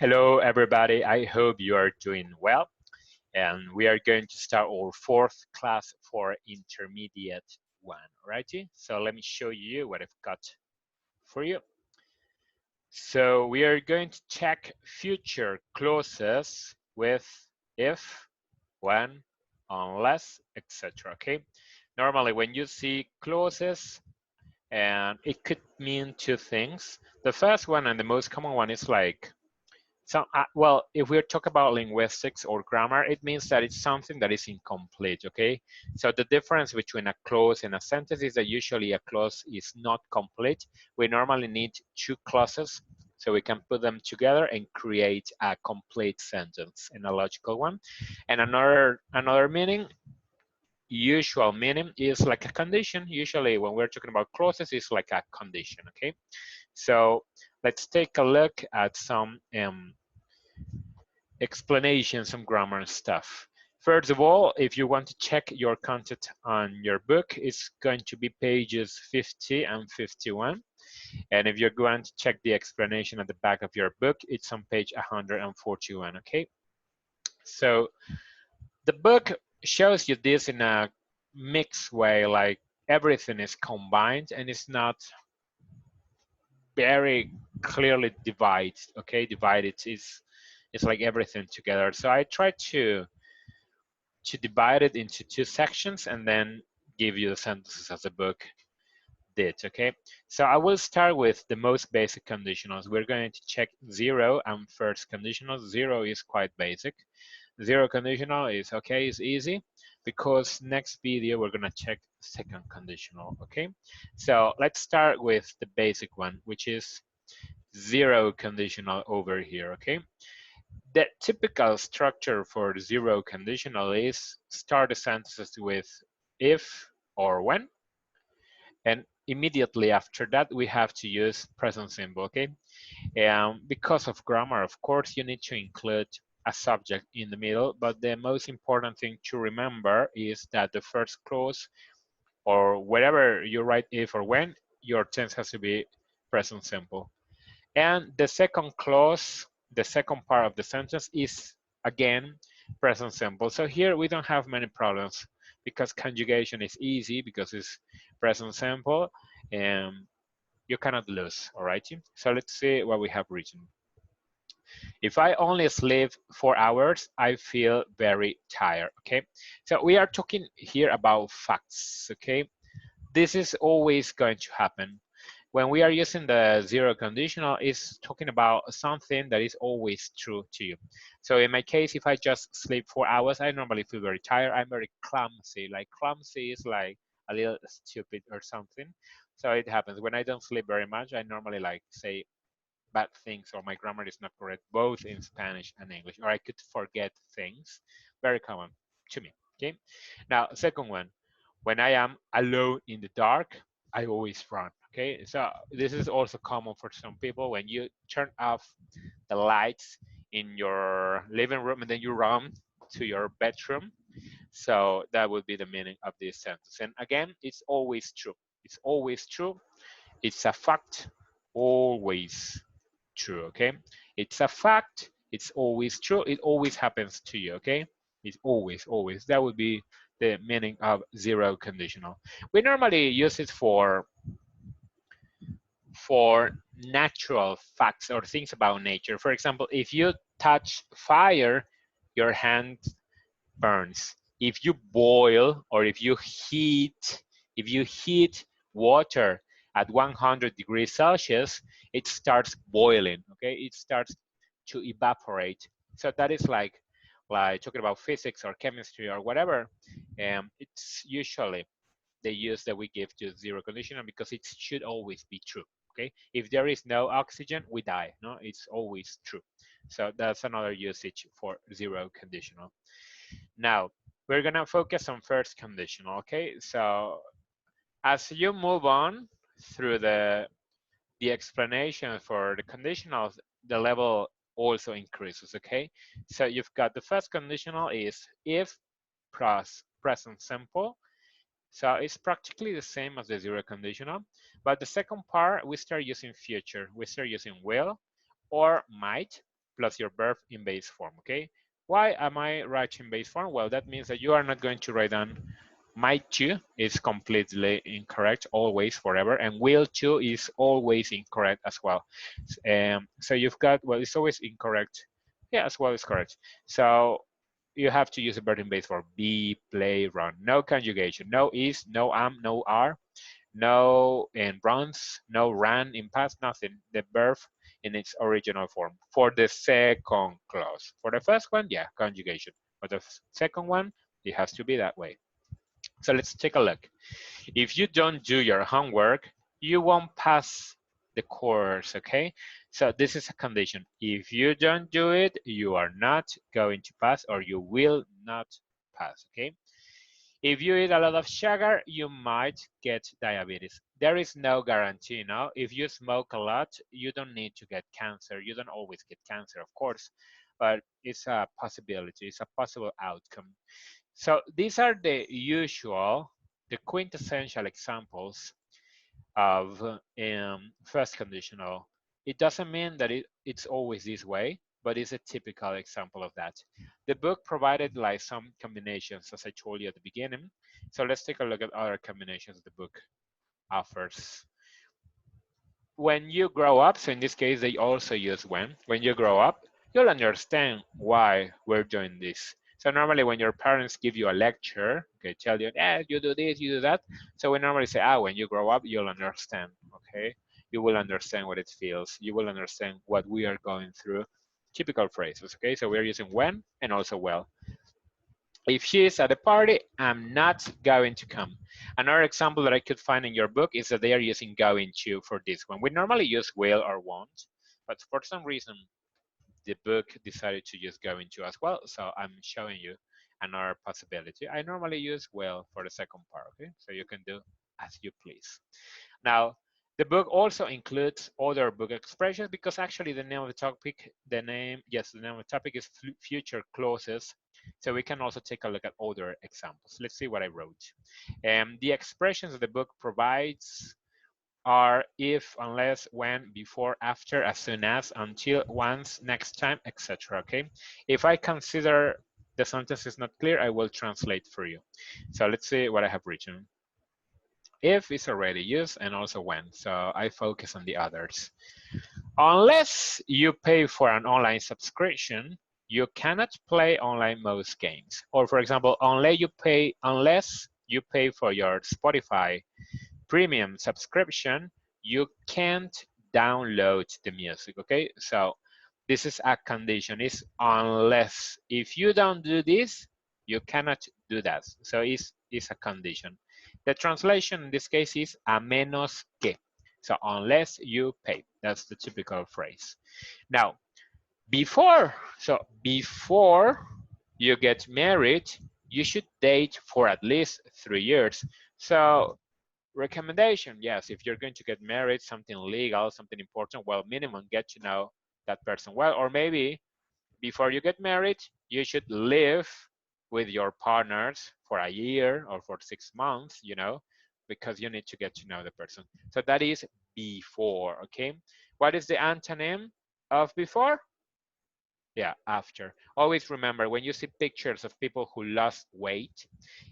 Hello, everybody. I hope you are doing well. And we are going to start our fourth class for intermediate one. Alrighty. So let me show you what I've got for you. So we are going to check future clauses with if, when, unless, etc. Okay. Normally, when you see clauses, and it could mean two things. The first one and the most common one is like well, if we talk about linguistics or grammar, it means that it's something that is incomplete, okay? So the difference between a clause and a sentence is that usually a clause is not complete. We normally need two clauses so we can put them together and create a complete sentence and a logical one. And another meaning, usual meaning, is like a condition. Usually when we're talking about clauses, it's like a condition, okay? So let's take a look at some explanations, some grammar stuff. First of all, if you want to check your content on your book, it's going to be pages 50 and 51. And if you're going to check the explanation at the back of your book, it's on page 141, okay? So the book shows you this in a mixed way, like everything is combined and it's not very clearly divided, okay? Divided is it's like everything together. So I try to divide it into two sections and then give you the sentences as the book did, okay? So I will start with the most basic conditionals. We're going to check zero and first conditional. Zero is quite basic. Zero conditional is okay, it's easy because next video we're gonna check second conditional, okay? So let's start with the basic one, which is zero conditional over here, okay? The typical structure for the zero conditional is start the sentences with if or when, and immediately after that we have to use present simple, okay? Because of grammar, of course, you need to include a subject in the middle, but the most important thing to remember is that the first clause, or wherever you write if or when, your tense has to be present simple. And the second clause, the second part of the sentence is, again, present simple. So here we don't have many problems because conjugation is easy because it's present simple and you cannot lose, all right? So let's see what we have written. If I only sleep 4 hours, I feel very tired, okay? So we are talking here about facts, okay? This is always going to happen. When we are using the zero conditional, it's talking about something that is always true to you. So in my case, if I just sleep 4 hours, I normally feel very tired. I'm very clumsy. Like clumsy is like a little stupid or something. So it happens. When I don't sleep very much, I normally like say bad things or my grammar is not correct, both in Spanish and English, or I could forget things. Very common to me, okay? Now, second one, when I am alone in the dark, I always run, okay? So this is also common for some people. When you turn off the lights in your living room and then you run to your bedroom, so that would be the meaning of this sentence. And again, it's always true. It's always true. It's a fact, always true, okay? It's a fact, it's always true, it always happens to you, okay? It's always, always. That would be the meaning of zero conditional. We normally use it for natural facts or things about nature. For example, if you touch fire, your hand burns. If you boil or if you heat water at 100 degrees Celsius, it starts boiling, okay? It starts to evaporate. So that is like talking about physics or chemistry or whatever. It's usually the use that we give to zero conditional because it should always be true, okay? If there is no oxygen, we die, no? It's always true. So that's another usage for zero conditional. Now, we're gonna focus on first conditional, okay? So as you move on through the explanation for the conditionals, the level also increases, okay? So you've got the first conditional is if plus present simple. So it's practically the same as the zero conditional, but the second part, we start using future. We start using will or might plus your verb in base form, okay? Why am I writing base form? Well, that means that you are not going to write down might to is completely incorrect, always, forever, and will to is always incorrect as well. So you've got, well, it's always incorrect. Yeah, as well is correct. So you have to use a verb in base form. Be, play, run. No conjugation. No is, no am, no are, no in runs, no ran in past, nothing. The verb in its original form for the second clause. For the first one, yeah, conjugation. For the second one, it has to be that way. So let's take a look. If you don't do your homework, you won't pass the course, okay? So this is a condition. If you don't do it, you are not going to pass or you will not pass, okay? If you eat a lot of sugar, you might get diabetes. There is no guarantee, no? If you smoke a lot, you don't need to get cancer. You don't always get cancer, of course, but it's a possibility. It's a possible outcome. So these are the usual, the quintessential examples of first conditional. It doesn't mean that it's always this way, but it's a typical example of that. The book provided like some combinations, as I told you at the beginning. So let's take a look at other combinations the book offers. When you grow up, so in this case, they also use when you grow up, you'll understand why we're doing this. So normally when your parents give you a lecture, okay, tell you, you do this, you do that. So we normally say, when you grow up, you'll understand, okay? You will understand what it feels. You will understand what we are going through. Typical phrases, okay? So we're using when and also well. If she is at a party, I'm not going to come. Another example that I could find in your book is that they are using going to for this one. We normally use will or won't, but for some reason, the book decided to use going to as well. So I'm showing you another possibility. I normally use will for the second part, okay? So you can do as you please. Now, the book also includes other book expressions because actually the name of the topic, the name of the topic is future clauses. So we can also take a look at other examples. Let's see what I wrote. The expressions the book provides are if, unless, when, before, after, as soon as, until, once, next time, etc. Okay. If I consider the sentence is not clear, I will translate for you. So let's see what I have written. If is already used and also when. So I focus on the others. Unless you pay for an online subscription, you cannot play online most games. Or for example, unless you pay for your Spotify premium subscription, you can't download the music, okay? So this is a condition, it's unless. If you don't do this, you cannot do that. So it's a condition. The translation in this case is a menos que. So unless you pay, that's the typical phrase. Now, before you get married, you should date for at least 3 years. So recommendation, yes, if you're going to get married, something legal, something important, well, minimum get to know that person well. Or maybe before you get married, you should live with your partners for a year or for 6 months, because you need to get to know the person. So that is before, okay? What is the antonym of before? Yeah, after. Always remember when you see pictures of people who lost weight,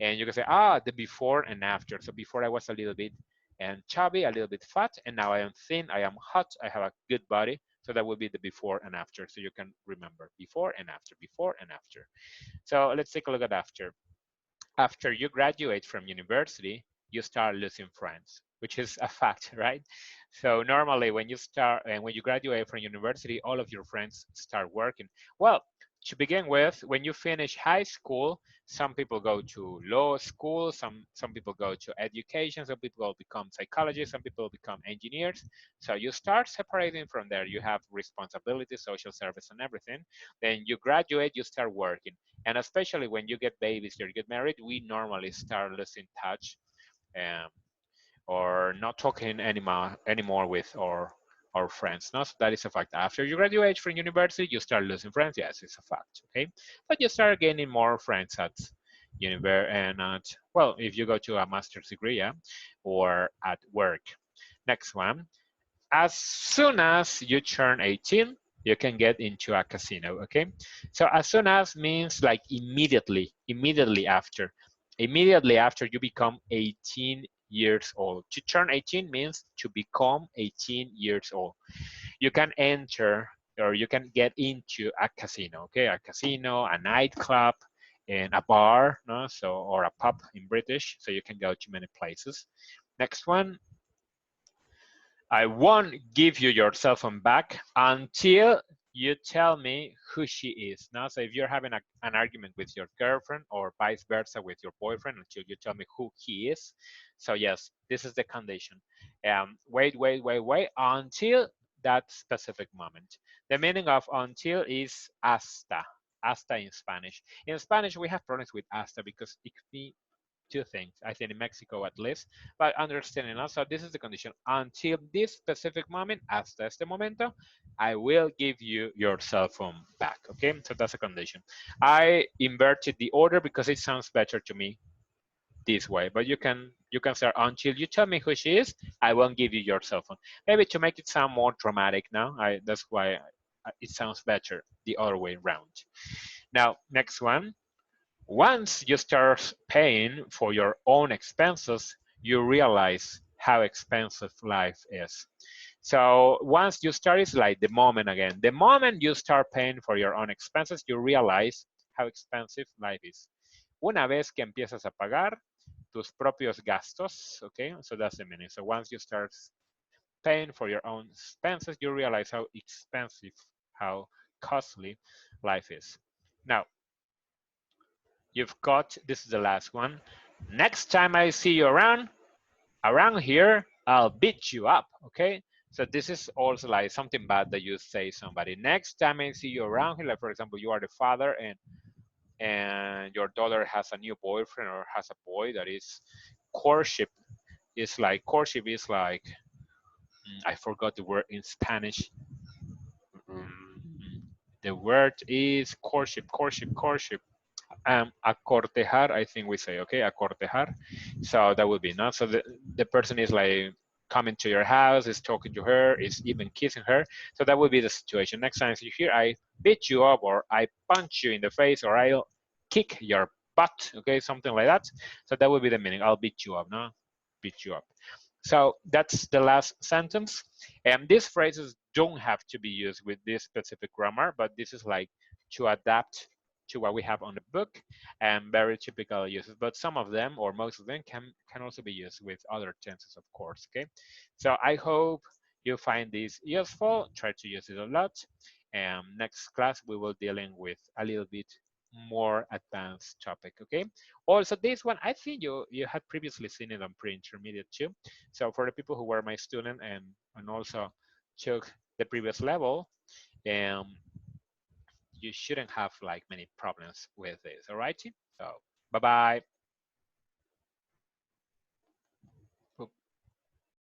and you can say, the before and after. So before I was a little bit and chubby, a little bit fat, and now I am thin, I am hot, I have a good body. So that will be the before and after. So you can remember before and after, before and after. So let's take a look at after. After you graduate from university, you start losing friends, which is a fact, right? So normally when you start and when you graduate from university, all of your friends start working. Well, to begin with, when you finish high school, some people go to law school, some people go to education, some people become psychologists, some people become engineers. So you start separating from there. You have responsibility, social service, and everything. Then you graduate, you start working. And especially when you get babies or you get married, we normally start losing touch um, or not talking anymore with our friends. No? So that is a fact. After you graduate from university, you start losing friends. Yes, it's a fact. Okay, but you start gaining more friends at university and well, if you go to a master's degree, yeah, or at work. Next one. As soon as you turn 18, you can get into a casino. Okay, so as soon as means like immediately, immediately after you become 18 years old. To turn 18 means to become 18 years old. You can enter or you can get into a casino. Okay, a casino, a nightclub, and a bar, no, so or a pub in British. So you can go to many places. Next one, I won't give you your cell phone back until you tell me who she is. Now, so if you're having an argument with your girlfriend or vice versa with your boyfriend, until you tell me who he is. So yes, this is the condition. Wait until that specific moment. The meaning of until is hasta. Hasta in Spanish. In Spanish, we have problems with hasta because it could be two things, I think in Mexico at least, but understanding also this is the condition. Until this specific moment, hasta este momento, I will give you your cell phone back, okay? So that's a condition. I inverted the order because it sounds better to me this way, but you can start until you tell me who she is, I won't give you your cell phone. Maybe to make it sound more dramatic now, that's why it sounds better the other way around. Now, next one. Once you start paying for your own expenses, you realize how expensive life is. So once you start, it's like the moment again. The moment you start paying for your own expenses, you realize how expensive life is. Una vez que empiezas a pagar tus propios gastos, okay? So that's the meaning. So once you start paying for your own expenses, you realize how expensive, how costly life is. Now, you've got, this is the last one. Next time I see you around here, I'll beat you up, okay? So this is also like something bad that you say somebody. Next time I see you around here, like for example, you are the father and your daughter has a new boyfriend or has a boy that is courtship. Courtship is like I forgot the word in Spanish. Mm, the word is courtship. Acortejar, I think we say, okay, acortejar. So that would be not. So the person is like coming to your house, is talking to her, is even kissing her. So that would be the situation. Next time you hear, I beat you up, or I punch you in the face, or I'll kick your butt, okay, something like that. So that would be the meaning. I'll beat you up, no? Beat you up. So that's the last sentence. And these phrases don't have to be used with this specific grammar, but this is like to adapt to what we have on the book and very typical uses. But some of them or most of them can also be used with other tenses, of course. Okay. So I hope you find this useful. Try to use it a lot. And next class we will dealing with a little bit more advanced topic. Okay. Also, this one I think you had previously seen it on pre-intermediate too. So for the people who were my student and also took the previous level, um, you shouldn't have like many problems with this. All right. So bye bye.